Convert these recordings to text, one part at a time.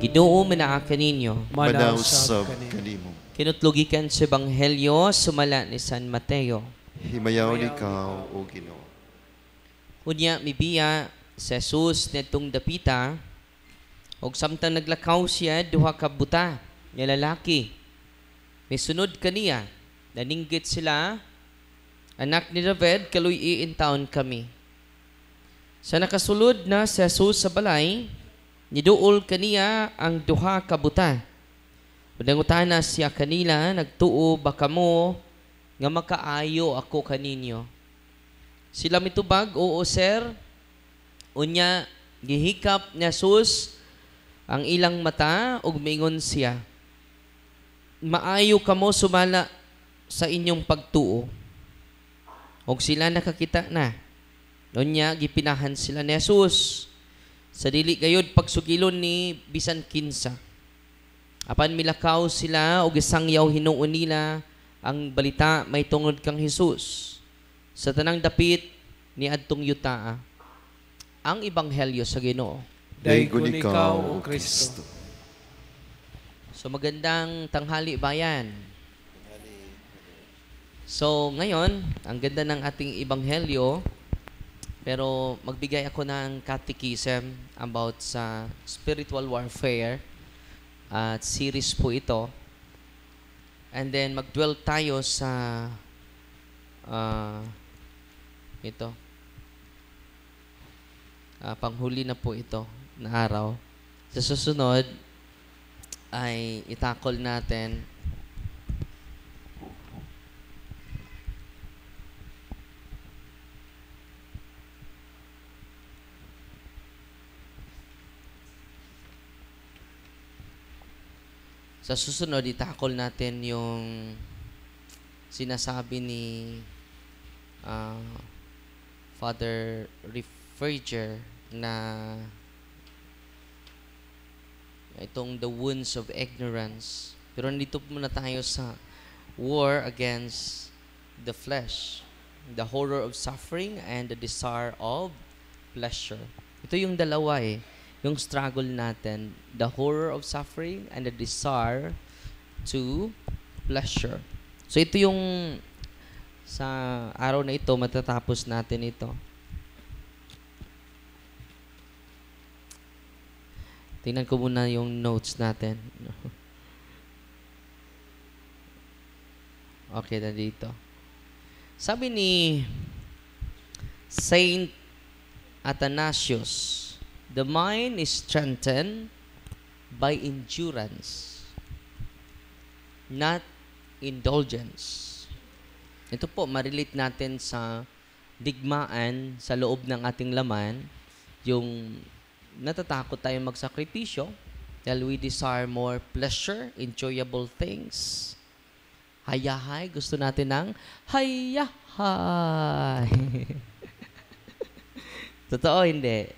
Ginoo manaa kaninyo. Manausab kanimo. Kinutlugikan sa Ebanghelyo sumala ni San Mateo. Himayaw ni ikaw, O Ginoo. Unya mibiya sa Jesus netong dapita og samtang naglakaw siya duha ka buta nga lalaki. Misunod kaniya, naninggit sila, anak ni David, kaluy iintaon kami. Sa nakasulod na sa Jesus sa balay, niduol kaniya ang duha ka buta. Udangutana siya kanila, nagtuo ba kamo nga makaayo ako kaninyo? Sila mitubag, oo sir. Unya, gihikap ni Jesus ang ilang mata ug mingon siya, maayo kamo sumala sa inyong pagtuo. Og sila nakakita na. Unya, gipinahan sila ni Jesus. Sa dili gayud pagsugilon ni bisan kinsa. Apan milakaw sila og isangyaw hinuon nila ang balita may tungod kang Jesus. Sa tanang dapit ni adtong yutaa ang ebanghelyo sa Ginoo. Daygon ikaw, O Kristo. So magandang tanghali bayan. So ngayon, ang ganda ng ating ebanghelyo. Pero magbigay ako ng catechism about sa spiritual warfare at series po ito. And then magdwell tayo sa ito. Panghuli na po ito na araw. Sa susunod ay itakol natin itakol natin yung sinasabi ni Father Rifferger na itong the wounds of ignorance. Pero nandito muna tayo sa war against the flesh, the horror of suffering and the desire of pleasure. Ito yung dalawa yung struggle natin, the horror of suffering and the desire to pleasure. So ito yung sa araw na ito, matatapos natin ito. Tingnan ko muna yung notes natin. Okay, na dito. Sabi ni Saint Athanasius, the mind is strengthened by endurance, not indulgence. Ito po, marelate natin sa digmaan sa loob ng ating laman, yung natatakot tayo magsakripisyo dahil we desire more pleasure, enjoyable things. Hayahay, gusto natin ng hayahay. Totoo, hindi?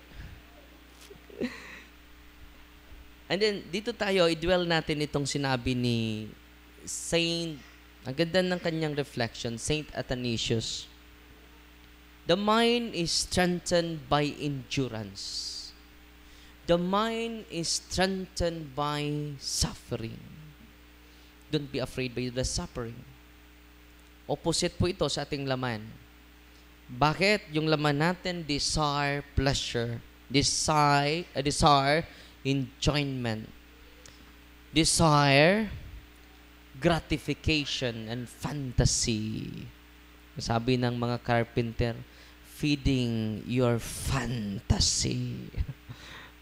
And then, dito tayo, i-dwell natin itong sinabi ni Saint, ang ganda ng kanyang reflection, Saint Athanasius. The mind is strengthened by endurance. The mind is strengthened by suffering. Don't be afraid by the suffering. Opposite po ito sa ating laman. Bakit? Yung laman natin, desire pleasure. Desire enjoyment, desire, gratification, and fantasy. Sabi ng mga carpenter, feeding your fantasy.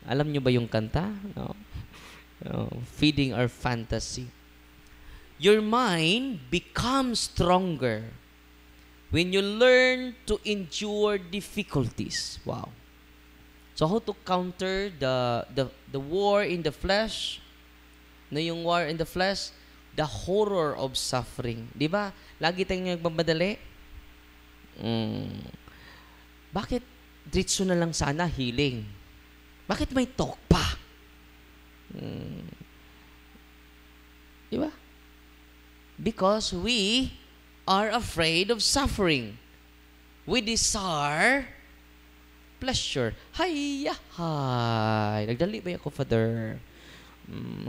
Alam nyo ba yung kanta? No? Feeding our fantasy. Your mind becomes stronger when you learn to endure difficulties. Wow. So how to counter the war in the flesh? No, yung war in the flesh, the horror of suffering. Di ba? Lagi tayong nagmamadali. Bakit diretso na lang sana healing? Bakit may talk pa? Di ba? Because we are afraid of suffering. We desire pleasure. Hay. Nagdali ba ako, Father?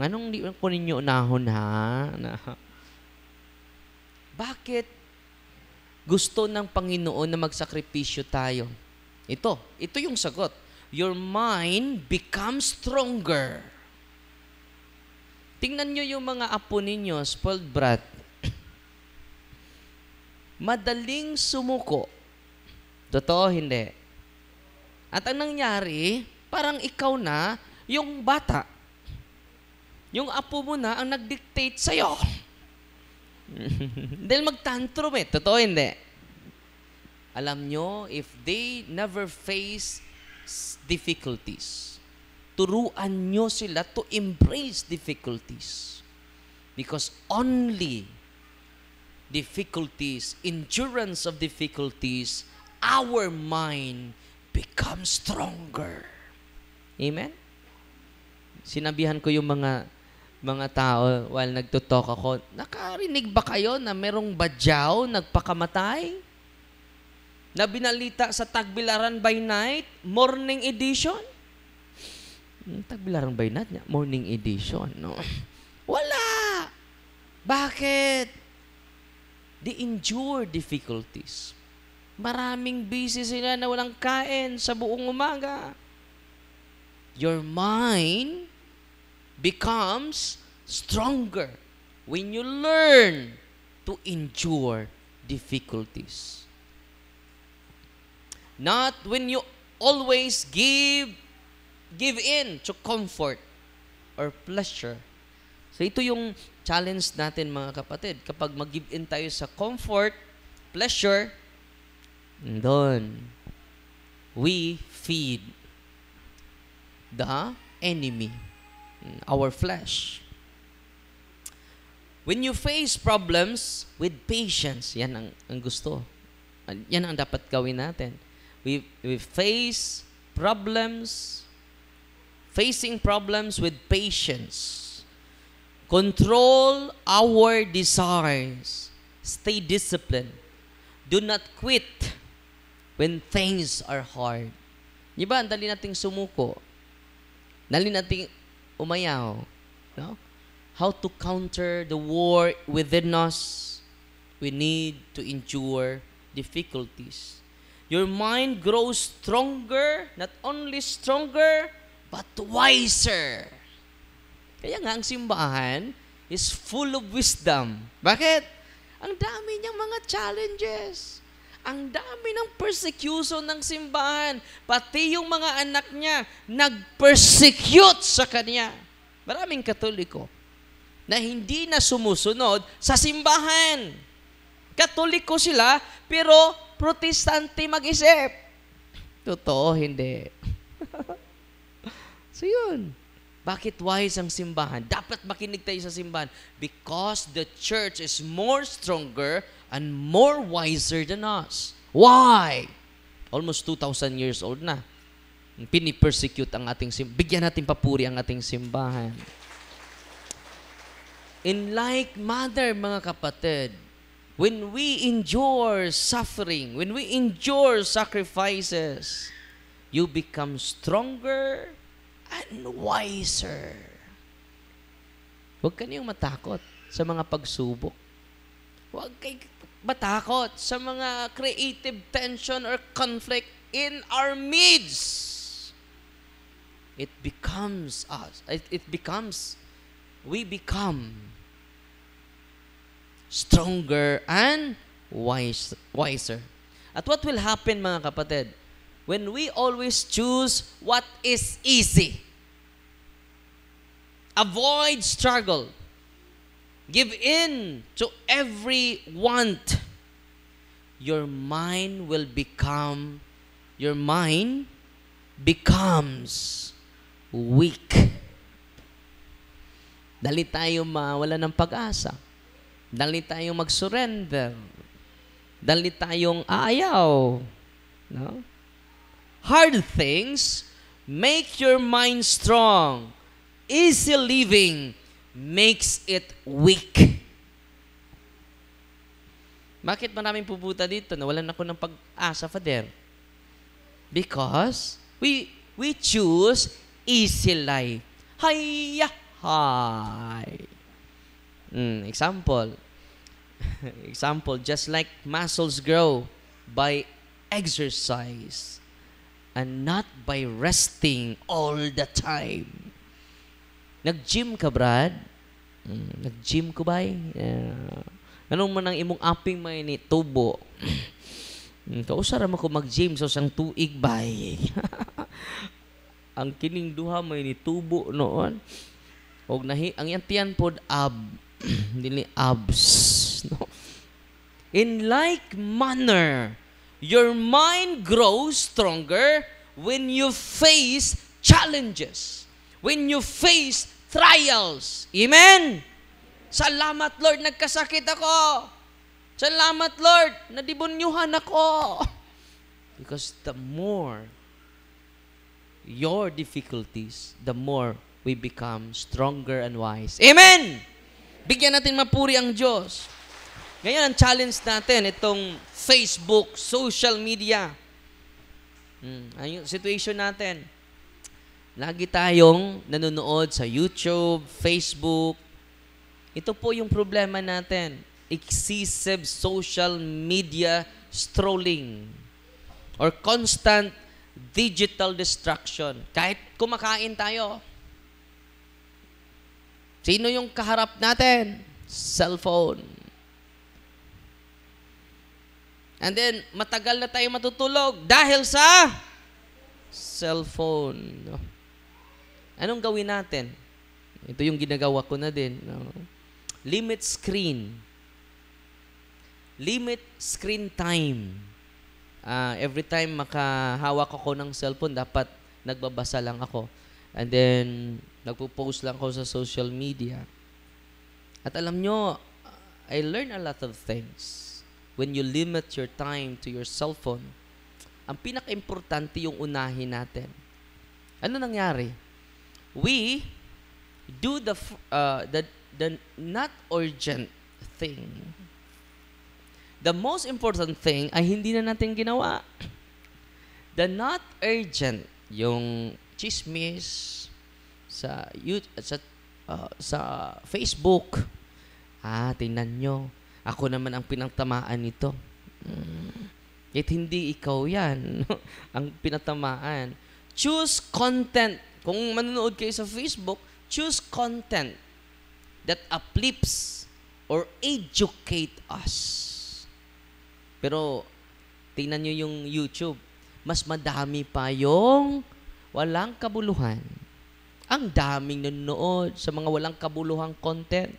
Anong di po ninyo unahon ha? Bakit gusto ng Panginoon na magsakripisyo tayo? Ito yung sagot. Your mind becomes stronger. Tingnan nyo yung mga apo ninyo, spoiled brat. Madaling sumuko. Totoo, hindi. At ang nangyari, parang ikaw na yung bata. Yung apo mo na ang nag-dictate sa'yo. Dahil mag-tantrum Totoo, hindi. Alam nyo, if they never face difficulties, turuan nyo sila to embrace difficulties. Because only difficulties, endurance of difficulties, our mind becomes stronger. Amen? Sinabihan ko yung mga tao while nagtutalk ako, nakarinig ba kayo na merong badyaw nagpakamatay? Na binalita sa Tagbilaran by Night, morning edition? Tagbilaran by Night, morning edition, no? Wala! Bakit? They endure difficulties. Maraming busy sila na walang kain sa buong umaga. Your mind becomes stronger when you learn to endure difficulties. Not when you always give in to comfort or pleasure. So ito yung challenge natin mga kapatid. Kapag mag-give in tayo sa comfort, pleasure, doon we feed the enemy, our flesh. When you face problems with patience, yan ang gusto. Yan ang dapat gawin natin. We face facing problems with patience. Control our desires. Stay disciplined. Do not quit when things are hard. Di ba, ang dali nating sumuko. Dali nating umayaw. No? How to counter the war within us? We need to endure difficulties. Your mind grows stronger, not only stronger, but wiser. Kaya nga, ang simbahan is full of wisdom. Bakit? Ang dami niyang mga challenges. Ang dami ng persecution ng simbahan. Pati yung mga anak niya, nag-persecute sa kanya. Maraming Katoliko na hindi na sumusunod sa simbahan. Katoliko sila, pero Protestante mag-isip. Totoo, hindi. So yun. Bakit wise ang simbahan? Dapat makinig tayo sa simbahan. Because the church is more stronger and more wiser than us. Why? Almost 2,000 years old na. Pinipersecute ang ating simbahan. Bigyan natin papuri ang ating simbahan. In like manner, mga kapatid, when we endure suffering, when we endure sacrifices, you become stronger and wiser. Huwag ka niyong matakot sa mga pagsubok. Huwag kayo matakot sa mga creative tension or conflict in our midst. It becomes us. We become stronger and wiser. At what will happen, mga kapatid, when we always choose what is easy? Avoid struggle. Give in to every want. Your mind becomes weak. Dali tayo mawala ng pag-asa. Dali tayong mag-surrender. Dali tayong aayaw. No? Hard things make your mind strong. Easy living makes it weak. Bakit maraming pupunta dito? Nawalan ako ng pag-asa, Father. Because we choose easy life. Hayya, high. Example. Example, just like muscles grow by exercise and not by resting all the time. Nag-gym ka, Brad? Nag-gym ko ba? Anong man ang imong aping may ni tubo? Kausara mo ko mag-gym so sang tuig bay. Ang kining duha may ni tubo noon. Og ang yantian pod dili abs, no? In like manner, your mind grows stronger when you face challenges, when you face trials. Amen? Salamat, Lord, nagkasakit ako. Salamat, Lord, nadibunyuhan ako. Because the more your difficulties, the more we become stronger and wise. Amen! Bigyan natin mapuri ang Diyos. Ngayon, ang challenge natin, itong Facebook, social media. Ang situation natin. Lagi tayong nanonood sa YouTube, Facebook. Ito po yung problema natin. Excessive social media strolling or constant digital distraction. Kahit kumakain tayo. Sino yung kaharap natin? Cellphone. And then, matagal na tayo matutulog dahil sa cellphone. Anong gawin natin? Ito yung ginagawa ko na din. Limit screen. Limit screen time. Every time makahawak ako ng cellphone, dapat nagbabasa lang ako. And then, nagpo-post lang ako sa social media. At alam nyo, I learn a lot of things. When you limit your time to your cellphone, ang pinaka-importante yung unahin natin. Ano nangyari? We do the not urgent thing. The most important thing ay hindi na natin ginawa. The not urgent, yung chismis sa Facebook. Tingnan nyo. Ako naman ang pinagtamaan nito. Yet hindi ikaw yan ang pinatamaan. Choose content. Kung manonood kayo sa Facebook, choose content that uplifts or educate us. Pero, tingnan nyo yung YouTube. Mas madami pa yung walang kabuluhan. Ang daming nanonood sa mga walang kabuluhang content.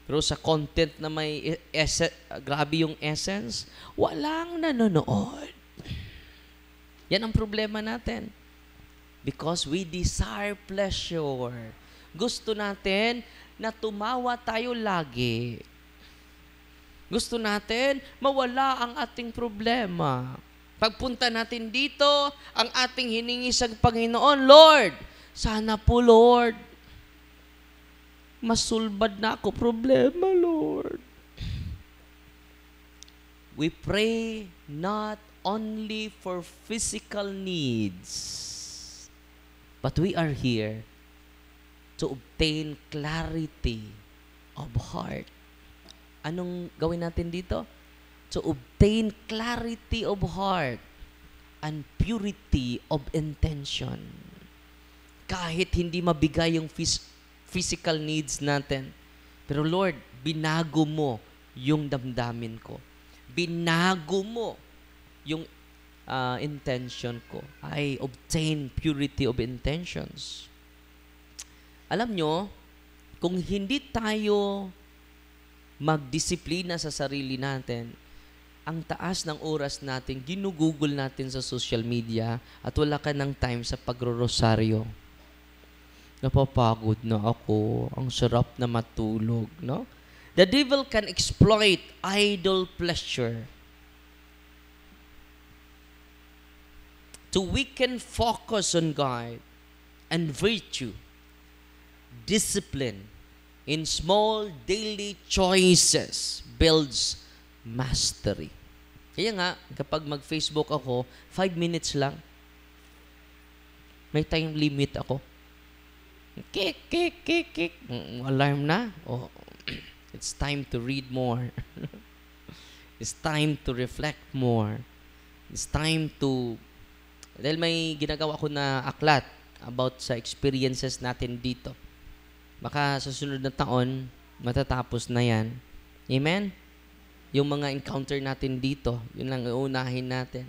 Pero sa content na may grabe yung essence, walang nanonood. Yan ang problema natin. Because we desire pleasure. Gusto natin na tumawa tayo lagi. Gusto natin mawala ang ating problema. Pagpunta natin dito, ang ating hiningi sa Panginoon, Lord, sana po, Lord, masulbad na ako problema, Lord. We pray not only for physical needs, but we are here to obtain clarity of heart. Anong gawin natin dito? To obtain clarity of heart and purity of intention. Kahit hindi mabigay yung physical needs natin. Pero Lord, binago mo yung damdamin ko. Binago mo yung intention ko. I obtain purity of intentions. Alam nyo, kung hindi tayo magdisiplina sa sarili natin, ang taas ng oras natin, ginugugol natin sa social media at wala ka ng time sa pagro-rosaryo. Napapagod na ako. Ang sarap na matulog, no? The devil can exploit idle pleasure to weaken focus on God and virtue, discipline in small daily choices builds mastery. Kaya nga, kapag mag-Facebook ako, 5 minutes lang. May time limit ako. Kick, kick, kick, kick. Alarm na. Oh, it's time to read more. It's time to reflect more. It's time to... Dahil may ginagawa ko na aklat about sa experiences natin dito. Baka sa sunod na taon, matatapos na yan. Amen? Yung mga encounter natin dito, yun lang uunahin natin.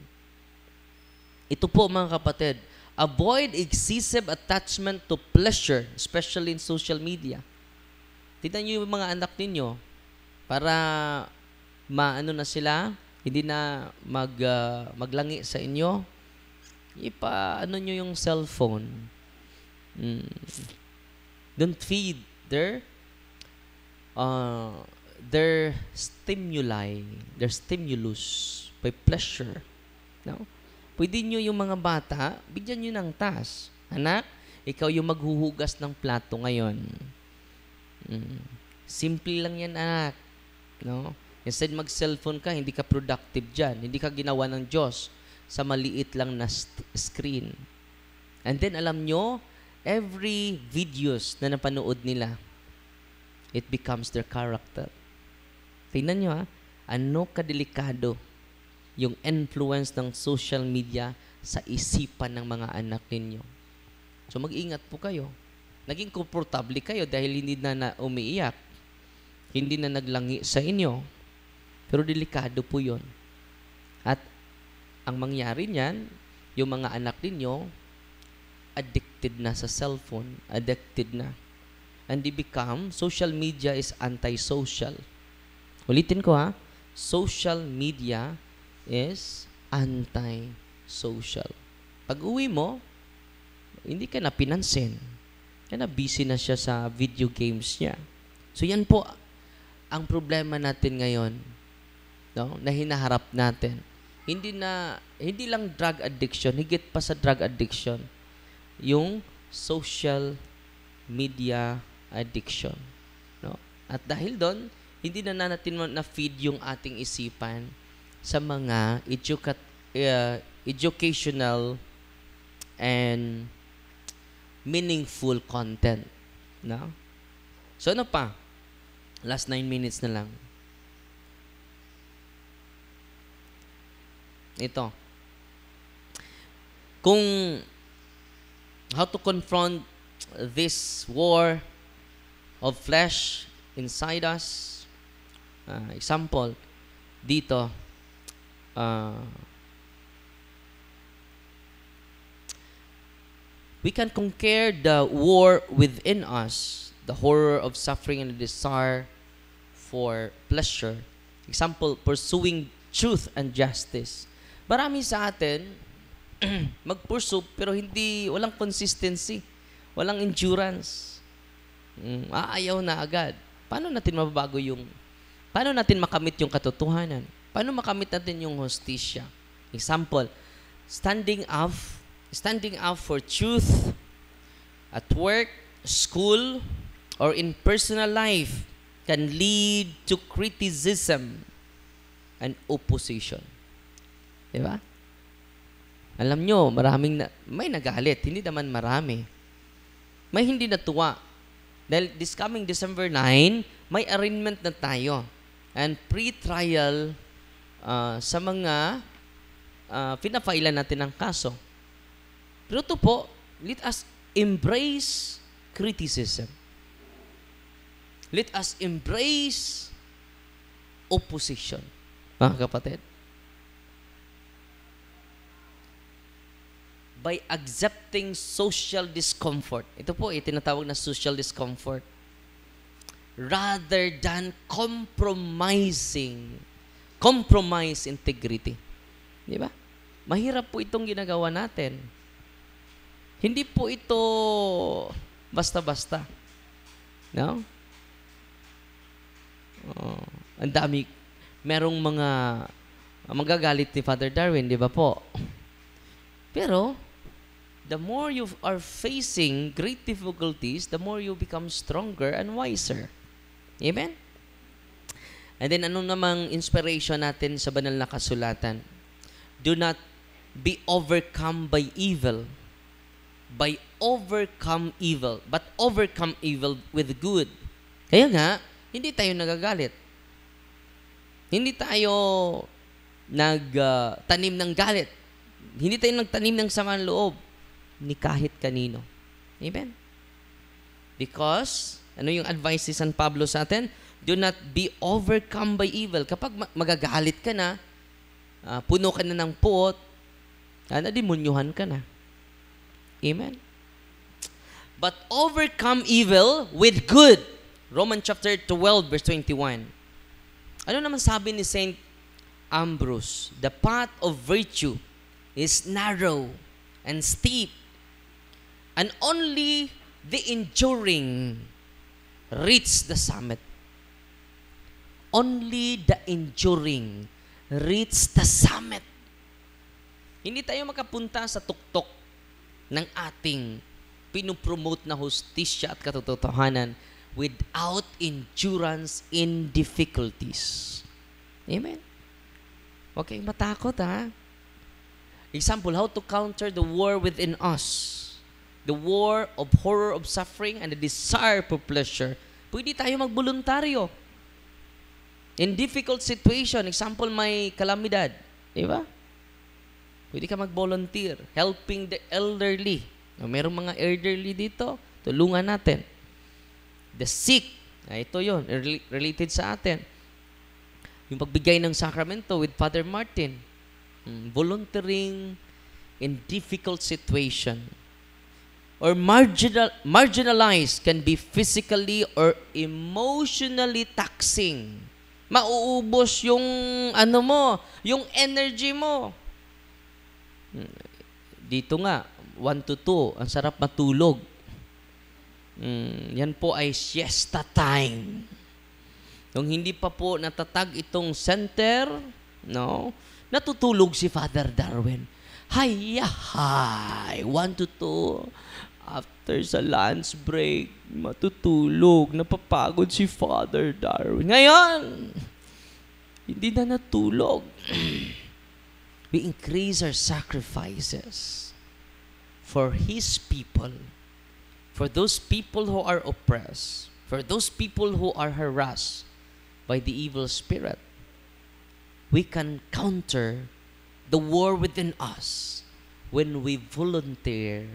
Ito po mga kapatid, avoid excessive attachment to pleasure, especially in social media. Tignan nyo yung mga anak ninyo para maano na sila, hindi na maglangi sa inyo. Ano nyo yung cellphone. Don't feed their stimuli, their stimulus by pleasure. No? Pwede nyo yung mga bata, bigyan nyo ng task. Anak, ikaw yung maghuhugas ng plato ngayon. Simple lang yan, anak. No? Instead mag-cellphone ka, hindi ka productive dyan. Hindi ka ginawa ng Diyos sa maliit lang na screen. And then, alam nyo, every videos na napanood nila, it becomes their character. Tingnan nyo ano kadelikado yung influence ng social media sa isipan ng mga anak ninyo. So mag-ingat po kayo. Naging komportable kayo dahil hindi na umiiyak. Hindi na naglangi sa inyo. Pero delikado po yun. At ang mangyari niyan, yung mga anak ninyo, addicted na sa cellphone. Addicted na. And they become, social media is anti-social. Ulitin ko social media is anti-social. Pag uwi mo, hindi ka na pinansin. Kaya na busy na siya sa video games niya. So yan po ang problema natin ngayon, no? Na hinaharap natin. Hindi lang drug addiction, higit pa sa drug addiction, yung social media addiction, no? At dahil doon, hindi na natin na-feed yung ating isipan sa mga educational and meaningful content, no? So ano pa? Last 9 minutes na lang. Ito. Kung how to confront this war of flesh inside us. Example, dito, we can conquer the war within us, the horror of suffering and the desire for pleasure. Example, pursuing truth and justice. Marami sa atin, mag-pursue, pero walang consistency, walang endurance. Ayaw na agad. Paano natin makamit yung katotohanan? Paano makamit natin yung hostisya? Example, standing up for truth at work, school, or in personal life can lead to criticism and opposition. Diba? Alam nyo, may nagalit. Hindi naman marami. May hindi natuwa. Dahil this coming December 9, may arraignment na tayo. And pre-trial sa mga pinafailan natin ng kaso. Pero ito po, let us embrace criticism. Let us embrace opposition. Mga kapatid. By accepting social discomfort. Ito po, tinatawag na social discomfort. Rather than compromise integrity. Di ba? Mahirap po itong ginagawa natin. Hindi po ito basta-basta. No? Ang dami, merong mga magagalit ni Father Darwin, di ba po? Pero, the more you are facing great difficulties, the more you become stronger and wiser. Amen? And then, ano namang inspiration natin sa banal na kasulatan? Do not be overcome by evil, by overcome evil, but overcome evil with good. Kaya nga, hindi tayo nagagalit. Hindi tayo nagtanim ng galit. Hindi tayo nagtanim ng samaan loob ni kahit kanino. Amen? Because, ano yung advice ni San Pablo sa atin? Do not be overcome by evil. Kapag magagalit ka na, puno ka na ng puot, demonyohan ka na. Amen? But overcome evil with good. Romans chapter 12, verse 21. Ano naman sabi ni Saint Ambrose? The path of virtue is narrow and steep, and only the enduring reach the summit. Only the enduring reach the summit. Hindi tayo makapunta sa tuktok ng ating pinupromote na hustisya at katotohanan without endurance in difficulties. Amen? Huwag kayong matakot, ha? Example, how to counter the war within us. The war of horror of suffering and the desire for pleasure. Pwede tayo magboluntaryo. In difficult situation, example, may kalamidad. Diba? Pwede ka mag-volunteer. Helping the elderly. Merong mga elderly dito. Tulungan natin. The sick. Ito yun. Related sa atin. Yung pagbigay ng sakramento with Father Martin. Volunteering in difficult situation. Or marginalized can be physically or emotionally taxing. Mauubos yung yung energy mo. Dito nga, 1 to 2, ang sarap matulog. Yan po ay siesta time. Nung hindi pa po natatag itong center, natutulog si Father Darwin. Hay, 1 to 2. After sa lunch break, matutulog. Napapagod si Father Darwin. Ngayon, hindi na natulog. We increase our sacrifices for His people, for those people who are oppressed, for those people who are harassed by the evil spirit. We can counter the war within us when we volunteer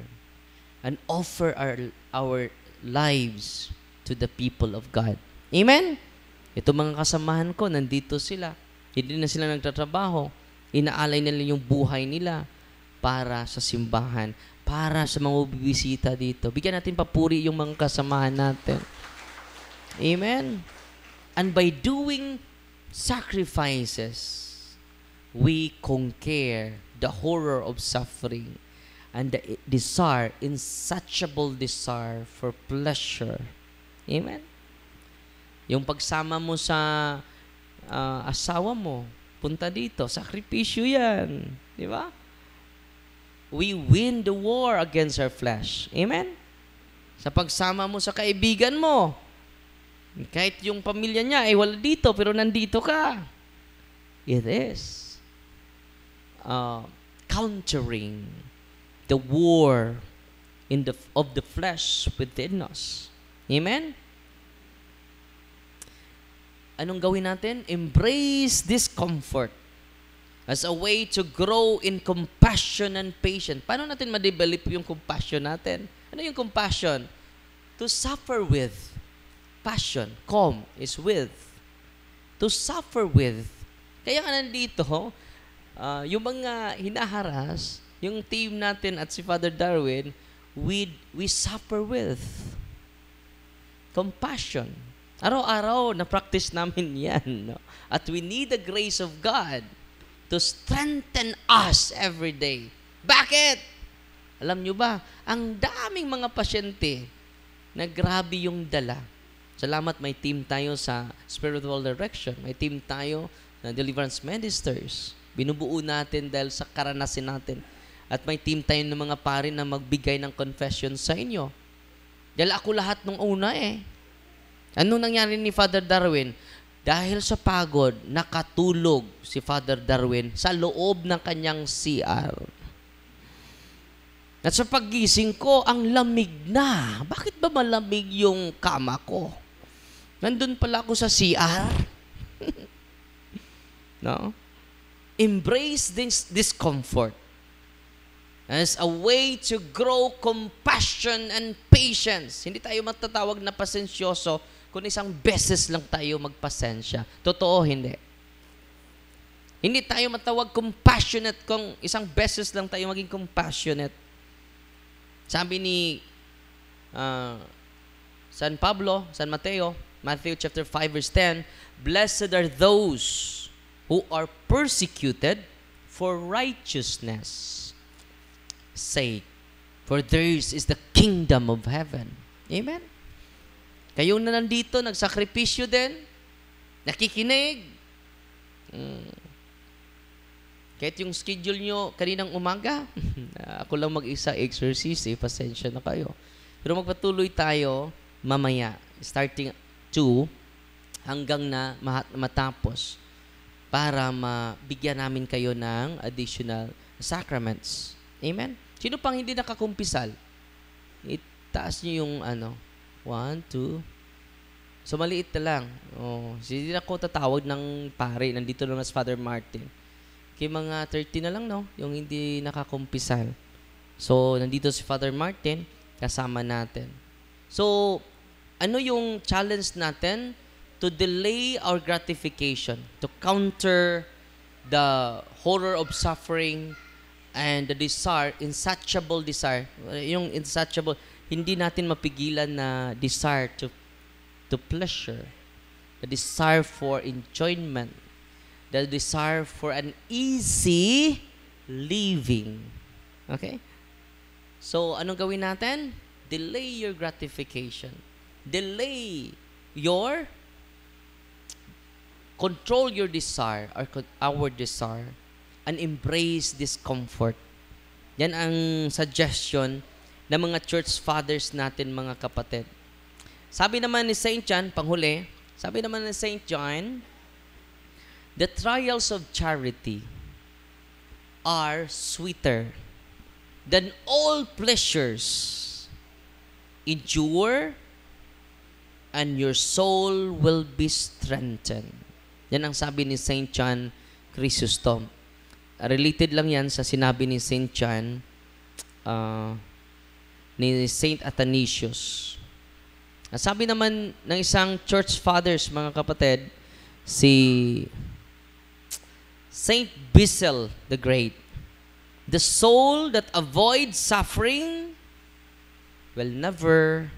and offer our lives to the people of God. Amen? Ito mga kasamahan ko, nandito sila. Hindi na sila nagtatrabaho. Inaalay nila yung buhay nila para sa simbahan, para sa mga bibisita dito. Bigyan natin papuri yung mga kasamahan natin. Amen? And by doing sacrifices, we conquer the horror of suffering and the desire, insatiable desire for pleasure. Amen? Yung pagsama mo sa asawa mo, punta dito, sakripisyo yan. Di ba? We win the war against our flesh. Amen? Sa pagsama mo sa kaibigan mo, kahit yung pamilya niya ay wala dito, pero nandito ka. It is countering the war of the flesh within us. Amen? Anong gawin natin? Embrace discomfort as a way to grow in compassion and patience. Paano natin ma-develop yung compassion natin? Ano yung compassion? To suffer with. Passion. Com is with. To suffer with. Kaya nga nandito, yung mga hinaharas, yung team natin at si Father Darwin, we suffer with. Compassion. Araw-araw, na-practice namin yan. No? At we need the grace of God to strengthen us every day. Bakit? Alam nyo ba, ang daming mga pasyente na grabe yung dala. Salamat, may team tayo sa spiritual direction. May team tayo na deliverance ministers. Binubuo natin dahil sa karanasin natin. At may team tayo ng mga pari na magbigay ng confession sa inyo. Dahil ako lahat nung una Ano nangyari ni Father Darwin? Dahil sa pagod, nakatulog si Father Darwin sa loob ng kanyang CR. At sa paggising ko, ang lamig na. Bakit ba malamig yung kama ko? Nandun pala ako sa CR. No? Embrace this discomfort as a way to grow compassion and patience. Hindi tayo matatawag na pasensyoso kung isang beses lang tayo magpasensya. Totoo, hindi. Hindi tayo matawag compassionate kung isang beses lang tayo maging compassionate. Sabi ni San Mateo, Matthew chapter 5 verse 10, "Blessed are those who are persecuted for righteousness' sake, for theirs is the kingdom of heaven." Amen? Kayo na nandito, nagsakripisyo din, nakikinig. Kahit yung schedule nyo kaninang umaga, ako lang mag-isa exercise, pasensya na kayo. Pero magpatuloy tayo mamaya, starting 2, hanggang na matapos, para mabigyan namin kayo ng additional sacraments. Amen? Sino pang hindi nakakumpisal? Itaas nyo yung 1, 2. So, maliit na lang. Hindi na ako tatawag ng pare. Nandito naman si Father Martin. Kay mga 30 na lang, no? Yung hindi nakakumpisal. So, nandito si Father Martin, kasama natin. So, ano yung challenge natin? To delay our gratification, to counter the horror of suffering and the desire, insatiable desire. Yung insatiable, hindi natin mapigilan na desire to pleasure, the desire for enjoyment, the desire for an easy living. Okay? So, anong gawin natin? Delay your gratification. Delay your, control your desire, or our desire, and embrace discomfort. Yan ang suggestion ng mga church fathers natin, mga kapatid. Sabi naman ni St. John, panghuli, sabi naman ni St. John, "The trials of charity are sweeter than all pleasures. Endure, and your soul will be strengthened." Yan ang sabi ni St. John Chrysostom. Related lang yan sa sinabi ni St. John, ni St. Athanasius. Sabi naman ng isang church fathers, mga kapatid, si Saint Basil the Great, "The soul that avoids suffering will never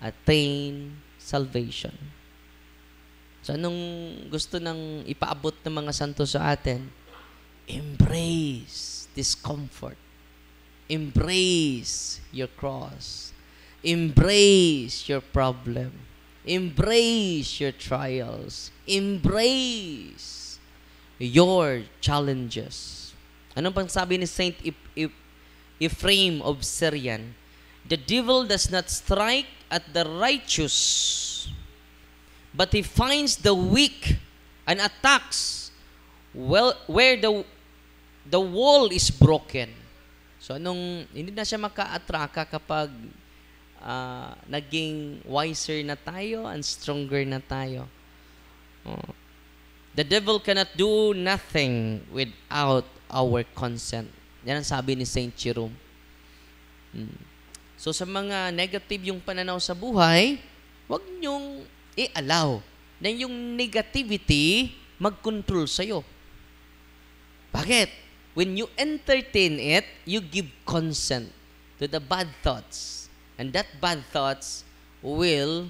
attain salvation." So, anong gusto ng ipaabot ng mga santo sa atin? Embrace discomfort. Embrace your cross. Embrace your problem. Embrace your trials. Embrace your challenges. Ano pang sabi ni Saint Ephraim of Syrian? "The devil does not strike at the righteous, but he finds the weak and attacks where the wall is broken." So, hindi na siya maka-atraka kapag naging wiser na tayo and stronger na tayo. "The devil cannot do nothing without our consent." Yan ang sabi ni Saint Jerome. So, sa mga negative yung pananaw sa buhay, huwag niyong i-allow na yung negativity mag-control sa'yo. Bakit? When you entertain it, you give consent to the bad thoughts. And that bad thoughts will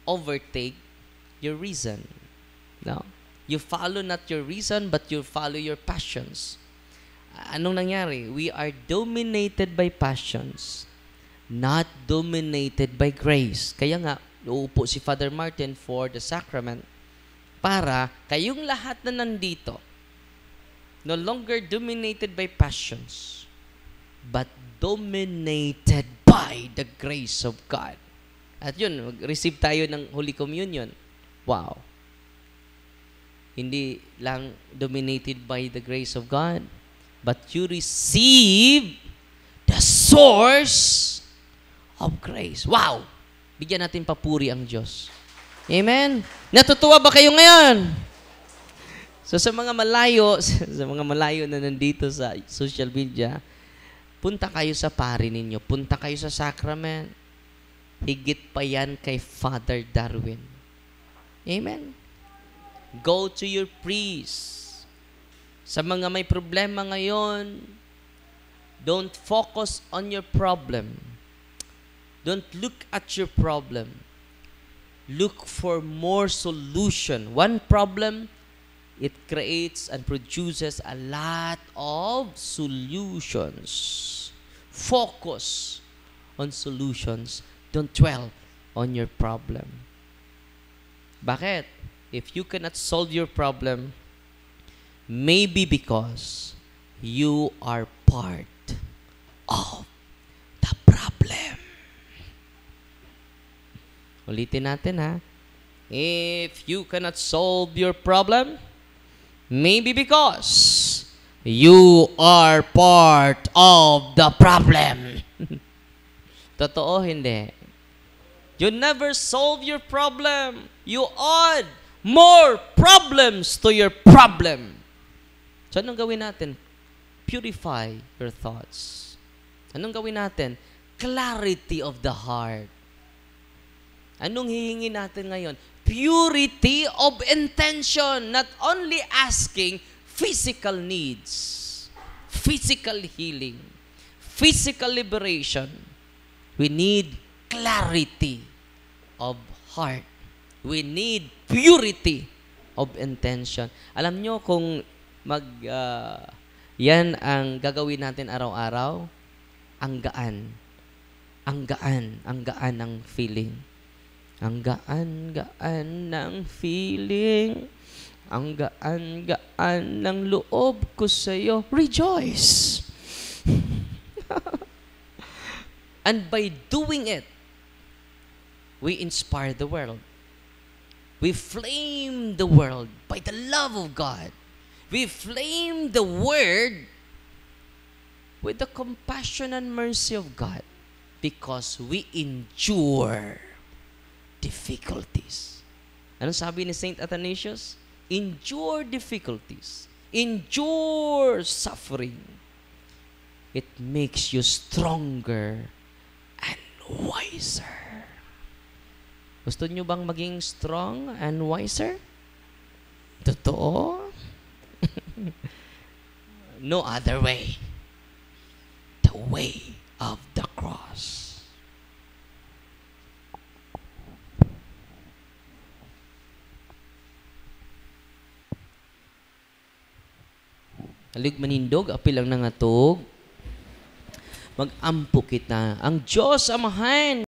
overtake your reason. No? You follow not your reason, but you follow your passions. Anong nangyari? We are dominated by passions, not dominated by grace. Kaya nga, uupo si Father Martin for the sacrament para kayong lahat na nandito, no longer dominated by passions, but dominated by the grace of God. At yun, mag-receive tayo ng Holy Communion. Wow. Hindi lang dominated by the grace of God, but you receive the source of grace. Wow! Bigyan natin papuri ang Diyos. Amen? Natutuwa ba kayo ngayon? So sa mga malayo na nandito sa social media, punta kayo sa pari ninyo, punta kayo sa sacrament. Higit pa yan kay Father Darwin. Amen? Go to your priest. Sa mga may problema ngayon, don't focus on your problem. Don't look at your problem. Look for more solution. One problem, it creates and produces a lot of solutions. Focus on solutions. Don't dwell on your problem. Bakit? If you cannot solve your problem, maybe because you are part of the problem. Ulitin natin ha. If you cannot solve your problem, maybe because you are part of the problem. Totoo, hindi. You never solve your problem. You add more problems to your problem. So, anong gawin natin? Purify your thoughts. Anong gawin natin? Clarity of the heart. Anong hihingi natin ngayon? Purity of intention. Not only asking physical needs, physical healing, physical liberation. We need clarity of heart. We need purity of intention. Alam nyo kung yan ang gagawin natin araw-araw, ang gaan. Ang gaan ng feeling. Ang gaan ng feeling. Ang gaan ng loob ko sa'yo. Rejoice! And by doing it, we inspire the world. We flame the world by the love of God. We flame the Word with the compassion and mercy of God because we endure difficulties. Ano sabi ni Saint Athanasius? Endure difficulties. Endure suffering. It makes you stronger and wiser. Gusto nyo bang maging strong and wiser? Totoo? No other way. The way of the cross. Alig manindog, apil lang nangatog. Mag-ampo kita. Ang Diyos amahan